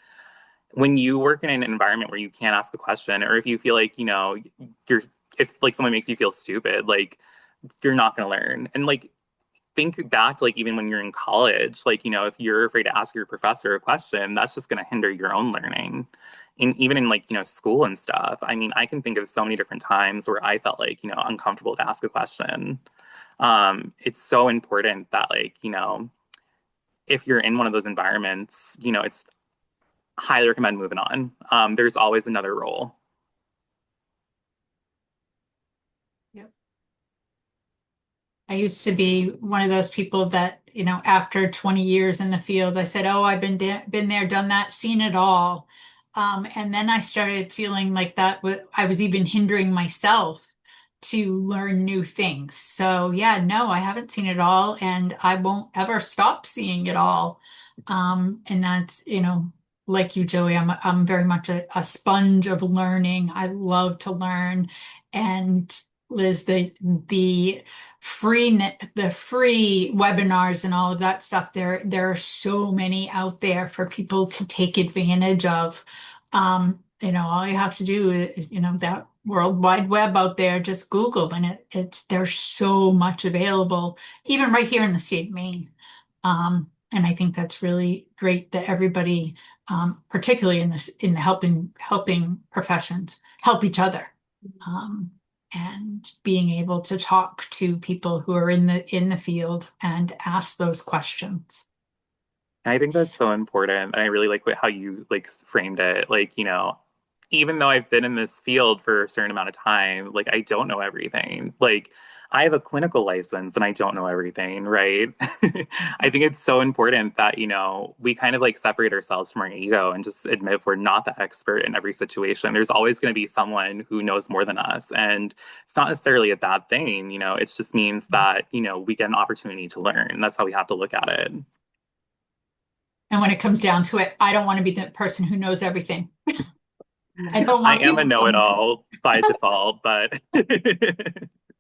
[SPEAKER 6] when you work in an environment where you can't ask a question, or if you feel like, if like someone makes you feel stupid, like you're not going to learn. And like, think back to like, even when you're in college, like, if you're afraid to ask your professor a question, that's just going to hinder your own learning. And even in like, school and stuff. I mean, I can think of so many different times where I felt like, uncomfortable to ask a question. It's so important that like, if you're in one of those environments, it's highly recommend moving on. There's always another role.
[SPEAKER 2] Yep. I used to be one of those people that, after 20 years in the field, I said, "Oh, I've been there, done that, seen it all." And then I started feeling like I was even hindering myself to learn new things. So yeah, no, I haven't seen it all, and I won't ever stop seeing it all. And that's, like you, Joey, I'm very much a sponge of learning. I love to learn. And Liz, the free webinars and all of that stuff, there are so many out there for people to take advantage of. All you have to do is, that World Wide Web out there, just Google, and there's so much available, even right here in the state of Maine. And I think that's really great that everybody, particularly in the helping professions, help each other. And being able to talk to people who are in the field and ask those questions.
[SPEAKER 6] And I think that's so important. And I really like how you like framed it. Like, even though I've been in this field for a certain amount of time, like I don't know everything. Like I have a clinical license and I don't know everything, right? I think it's so important that, we kind of like separate ourselves from our ego and just admit we're not the expert in every situation. There's always going to be someone who knows more than us. And it's not necessarily a bad thing, it just means that, we get an opportunity to learn. That's how we have to look at it.
[SPEAKER 2] And when it comes down to it, I don't want to be the person who knows everything. I don't
[SPEAKER 6] I
[SPEAKER 2] want
[SPEAKER 6] am a
[SPEAKER 2] people.
[SPEAKER 6] know-it-all by default, but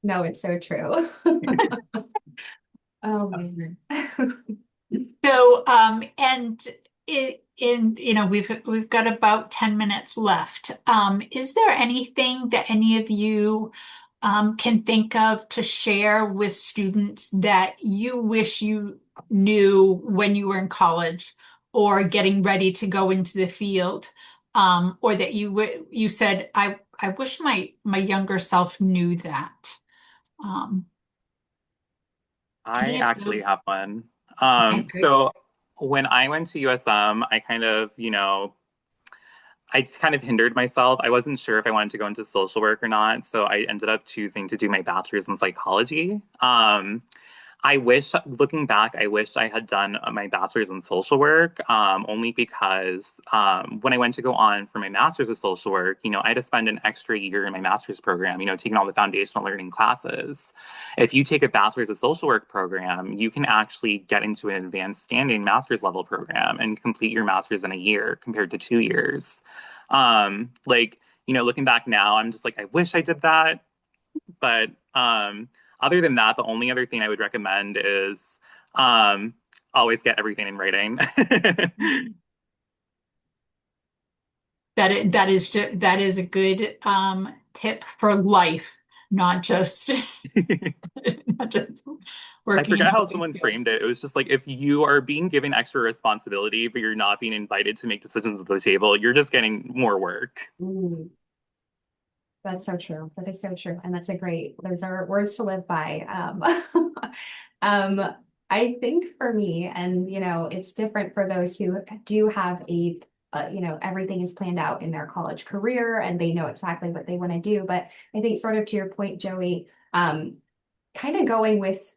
[SPEAKER 3] No, it's so true. Oh man.
[SPEAKER 2] So, and we've got about 10 minutes left. Is there anything that any of you can think of to share with students that you wish you knew when you were in college or getting ready to go into the field? Or that you said, I wish my younger self knew that. Um,
[SPEAKER 6] I
[SPEAKER 2] any of
[SPEAKER 6] actually
[SPEAKER 2] you?
[SPEAKER 6] have one.
[SPEAKER 2] Okay, great.
[SPEAKER 6] So when I went to USM, I kind of hindered myself. I wasn't sure if I wanted to go into social work or not, so I ended up choosing to do my bachelor's in psychology. I wish, looking back, I wish I had done my bachelor's in social work, only because when I went to go on for my master's of social work, I had to spend an extra year in my master's program, taking all the foundational learning classes. If you take a bachelor's of social work program, you can actually get into an advanced standing master's level program and complete your master's in a year compared to 2 years. Like, looking back now, I'm just like, I wish I did that. But other than that, the only other thing I would recommend is um, always get everything in writing.
[SPEAKER 2] That is a good tip for life, not just not just
[SPEAKER 6] I
[SPEAKER 2] working in
[SPEAKER 6] forget how
[SPEAKER 2] helping
[SPEAKER 6] someone
[SPEAKER 2] fields.
[SPEAKER 6] framed it. It was just like if you are being given extra responsibility, but you're not being invited to make decisions at the table, you're just getting more work.
[SPEAKER 3] Mm, that's so true. That is so true. And those are words to live by. Um, I think for me, and it's different for those who do have everything is planned out in their college career and they know exactly what they want to do. But I think sort of to your point, Joey, kind of going with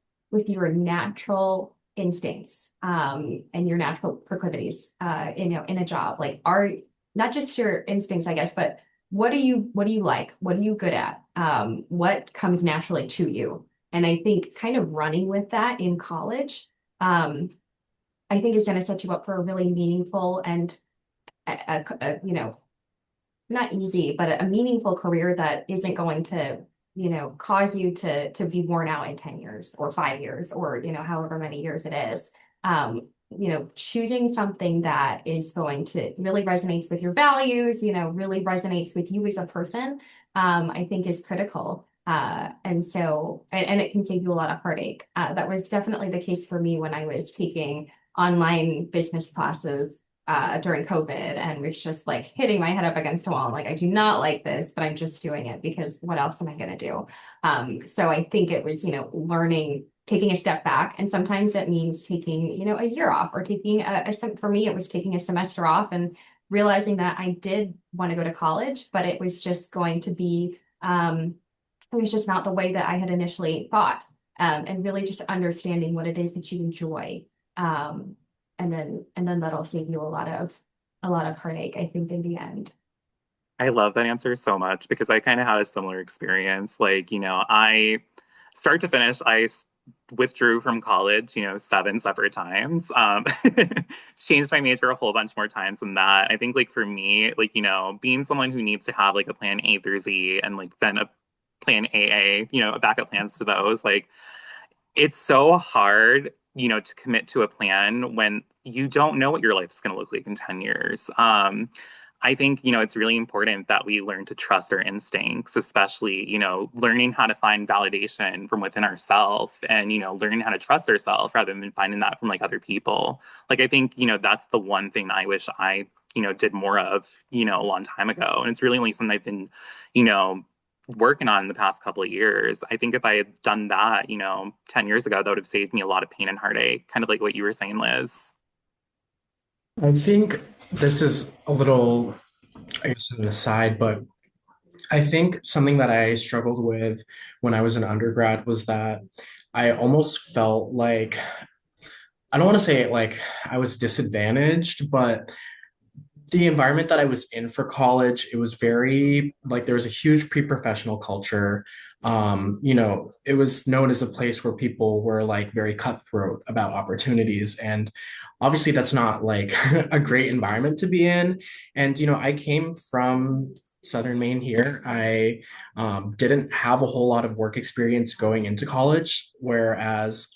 [SPEAKER 3] your natural instincts, and your natural proclivities, in a job, like are not just your instincts, I guess, but what do you like? What are you good at? What comes naturally to you? And I think kind of running with that in college, I think is going to set you up for a really meaningful and not easy, but a meaningful career that isn't going to, cause you to be worn out in 10 years or 5 years or, however many years it is. Choosing something that is going to really resonates with your values, really resonates with you as a person, I think is critical. And it can save you a lot of heartache. That was definitely the case for me when I was taking online business classes during COVID and was just like hitting my head up against a wall. Like, I do not like this, but I'm just doing it because what else am I going to do? So I think it was, learning, taking a step back. And sometimes that means taking, a year off or taking for me, it was taking a semester off and realizing that I did want to go to college, but it was just going to be, it was just not the way that I had initially thought. And really just understanding what it is that you enjoy. And then that'll save you a lot of heartache, I think, in the end.
[SPEAKER 6] I love that answer so much because I kind of had a similar experience. Like, I start to finish, withdrew from college, 7 separate times. Changed my major a whole bunch more times than that. I think, like, for me, like, being someone who needs to have like a plan A through Z and like then a plan AA, a backup plans to those, like, it's so hard, to commit to a plan when you don't know what your life's going to look like in 10 years. I think, it's really important that we learn to trust our instincts, especially, learning how to find validation from within ourselves and, learning how to trust ourselves rather than finding that from like other people. Like, I think, that's the one thing I wish I, did more of, a long time ago. And it's really only something I've been, working on in the past couple of years. I think if I had done that, 10 years ago, that would have saved me a lot of pain and heartache, kind of like what you were saying, Liz.
[SPEAKER 4] I think this is a little, I guess, an aside, but I think something that I struggled with when I was an undergrad was that I almost felt like, I don't want to say like I was disadvantaged, but the environment that I was in for college, it was very like there was a huge pre-professional culture. It was known as a place where people were like very cutthroat about opportunities. And obviously that's not like a great environment to be in. And I came from Southern Maine here. I didn't have a whole lot of work experience going into college, whereas,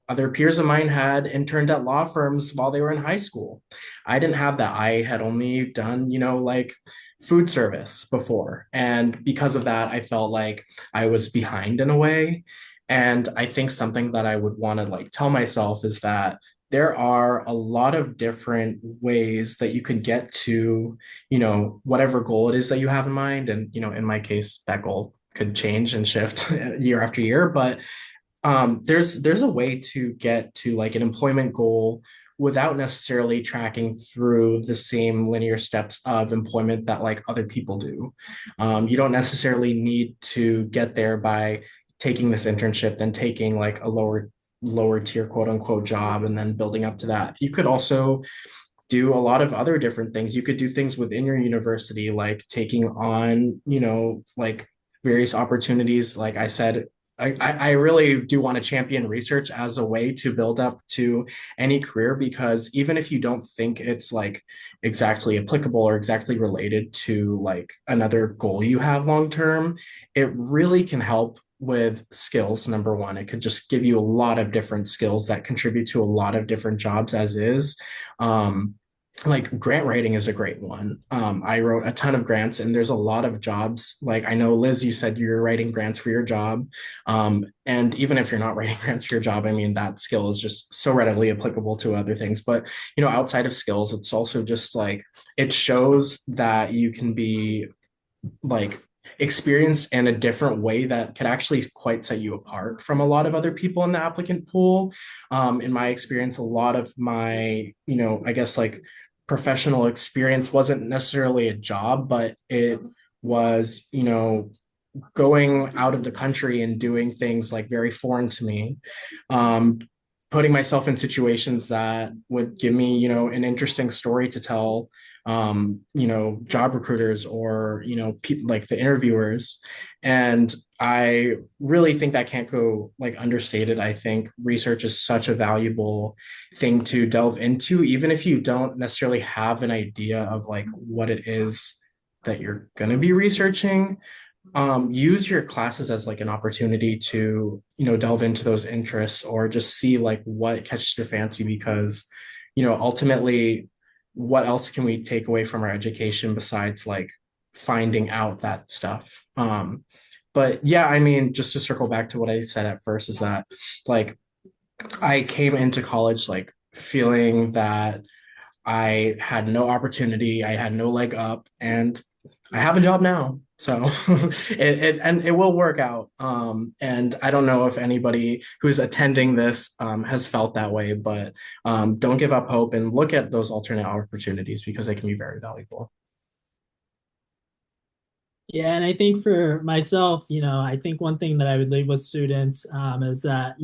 [SPEAKER 4] other peers of mine had interned at law firms while they were in high school. I didn't have that. I had only done, like food service before. And because of that, I felt like I was behind in a way. And I think something that I would want to like tell myself is that there are a lot of different ways that you could get to, whatever goal it is that you have in mind. And, in my case, that goal could change and shift year after year. But there's a way to get to like an employment goal without necessarily tracking through the same linear steps of employment that like other people do. You don't necessarily need to get there by taking this internship, then taking like a lower tier quote unquote job and then building up to that. You could also do a lot of other different things. You could do things within your university, like taking on, like various opportunities, like I said I really do want to champion research as a way to build up to any career, because even if you don't think it's like exactly applicable or exactly related to like another goal you have long term, it really can help with skills. Number one, it could just give you a lot of different skills that contribute to a lot of different jobs as is. Um, like grant writing is a great one. I wrote a ton of grants, and there's a lot of jobs. Like I know, Liz, you said you're writing grants for your job. And even if you're not writing grants for your job, I mean, that skill is just so readily applicable to other things. But, outside of skills, it's also just like it shows that you can be like experienced in a different way that could actually quite set you apart from a lot of other people in the applicant pool. In my experience, a lot of my, I guess like professional experience wasn't necessarily a job, but it was, going out of the country and doing things like very foreign to me, um, putting myself in situations that would give me, an interesting story to tell, job recruiters or, people like the interviewers. And I really think that can't go like understated. I think research is such a valuable thing to delve into, even if you don't necessarily have an idea of like what it is that you're going to be researching. Use your classes as like an opportunity to, delve into those interests or just see like what catches your fancy, because, ultimately, what else can we take away from our education besides like finding out that stuff? But yeah, I mean, just to circle back to what I said at first, is that like I came into college like feeling that I had no opportunity, I had no leg up, and I have a job now. So it will work out. And I don't know if anybody who's attending this has felt that way, but don't give up hope and look at those alternate opportunities, because they can be very valuable.
[SPEAKER 5] Yeah, and I think for myself, I think one thing that I would leave with students is that,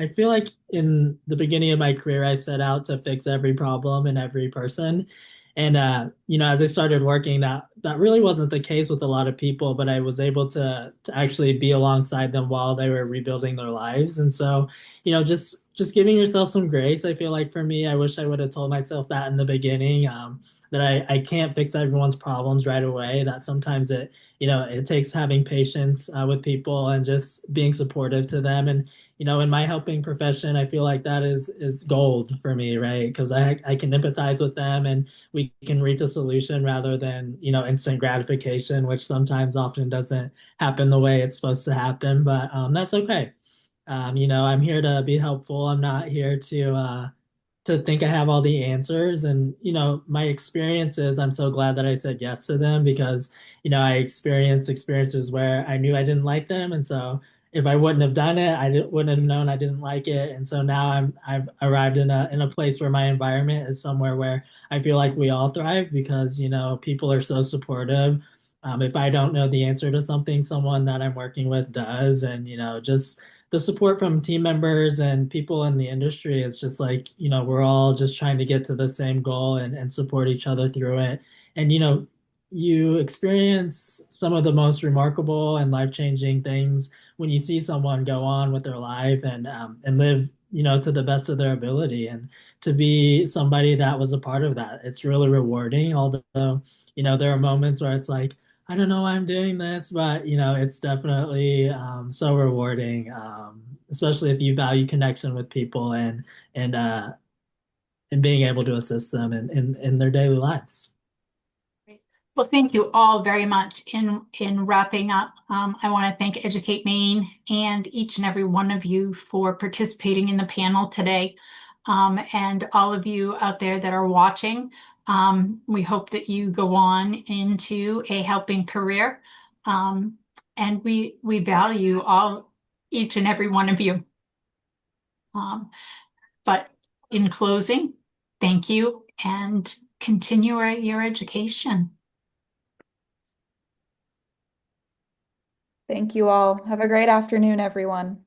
[SPEAKER 5] I feel like in the beginning of my career, I set out to fix every problem in every person. And as I started working, that really wasn't the case with a lot of people, but I was able to actually be alongside them while they were rebuilding their lives. And so, just giving yourself some grace. I feel like for me, I wish I would have told myself that in the beginning, that I can't fix everyone's problems right away, that sometimes it takes having patience with people and just being supportive to them. And in my helping profession, I feel like that is gold for me, right? Because I can empathize with them and we can reach a solution rather than instant gratification, which sometimes often doesn't happen the way it's supposed to happen. But that's okay. I'm here to be helpful. I'm not here to think I have all the answers. And, my experiences, I'm so glad that I said yes to them because, I experienced experiences where I knew I didn't like them. And so if I wouldn't have done it, wouldn't have known I didn't like it. And so now I've arrived in a place where my environment is somewhere where I feel like we all thrive because, people are so supportive. If I don't know the answer to something, someone that I'm working with does. And, just the support from team members and people in the industry is just like, we're all just trying to get to the same goal and support each other through it. And, you experience some of the most remarkable and life-changing things when you see someone go on with their life and live, to the best of their ability. And to be somebody that was a part of that, it's really rewarding. Although, there are moments where it's like, I don't know why I'm doing this, but it's definitely so rewarding, especially if you value connection with people and uh, and being able to assist them in their daily lives.
[SPEAKER 2] Well, thank you all very much. In wrapping up, I want to thank Educate Maine and each and every one of you for participating in the panel today. And all of you out there that are watching, we hope that you go on into a helping career. And we value each and every one of you. But in closing, thank you and continue your education.
[SPEAKER 1] Thank you all. Have a great afternoon, everyone.